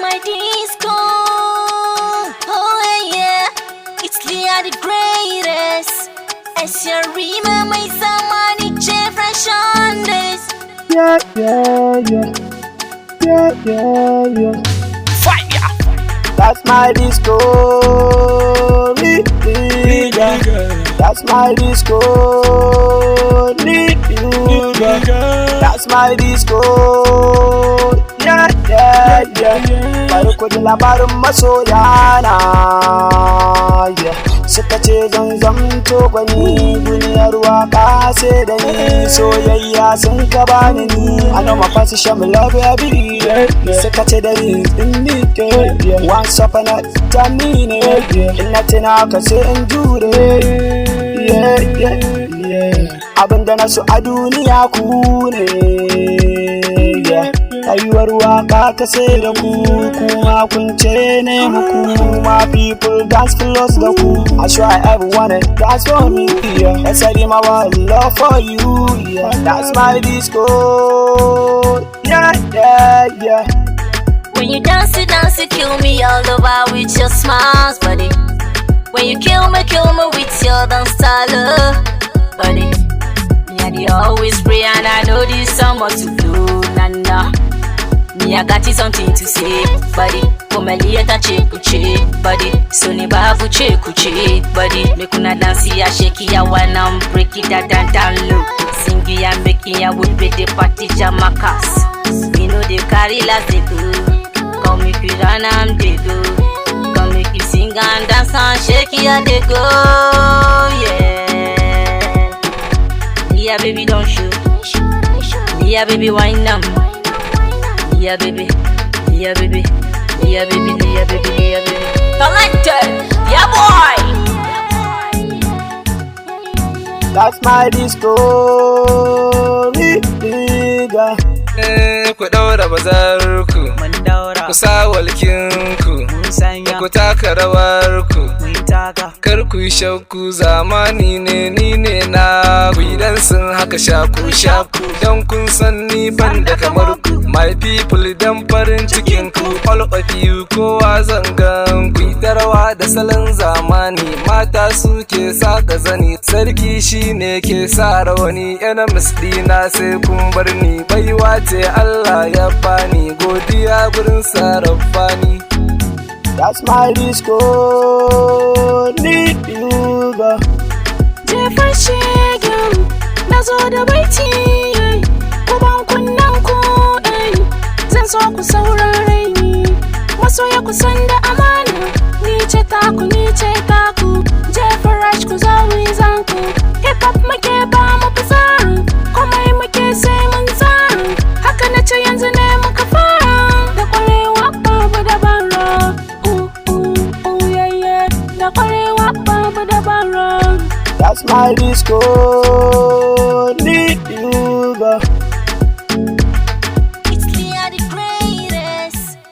my disco. Oh yeah, it's Leah the greatest. S.yarima, my zamani, fresh on this. Yeah. Fire! That's my disco. That's my disco. That's my disco. Yeah. Bari ku ji labarin masoyana. Suka ce zan zamto gwani, duniyar waka sai da ni. Soyayya sun ka bani ni, I know my position, me love you every day. Suka ce da ni in ni ke, once upon a time ni ne. In na tina ka sai in jure. Abinda na so a duniya ku ne. Rayuwar waka ta sai da ku, kuma kun ce ne muku. My people dance close da ku, I sure I ever wanna dance for me. S.yarima want love for you. That's my disco. Yeah. When you dance, you kill me all over with your smiles, buddy. When you kill me with your dance style, buddy. Yeah, they always pray and I know this song what to do, nah. Me I got you something to say, buddy. Komelieta chekuche, buddy. Soni babu chekuche, buddy. Me kuna dance ya shake ya wanna break it down low. Sing ya make ya would be the party jamakas. Me know they carry last they go. Come make you run and they go. Come make you sing and dance and shake ya they go. Yeah, baby don't show. Yeah, baby wine up. Yeah, baby. Collected, yeah, boy. That's my disco. Ku daura bazarku, ku sa walkinku, ku taka rawarku. Kar ku yi shakku, zamani ne ni ne na ku. Idan sun haka shaku don kun san ni ban da kamar ku. My people dan farin cikin ku, all of you kowa zangan ku. Ta rawa da salon zamani, mata suke saka zani, sarki shine ke sa rawani. Enemies dina sai kun bar ni, baiwa ce Allah ya bani, godiya gurin sarrafani. That's my disco. Need you ba. Jefar shegen, na zo da baiti, uban kunnan ku, zan so ku saurare ni. Masoya ku san da amana, ni ce taku, ni ce taku. Jefar ku zo mu zanku, hip hop muke ba mu fasara, komai muke sai mun tsara. Haka na ce yanzu ne muka fara, da kwarewa babu dabara. Da kwarewa babu dabara. That's my disco. Need you ba.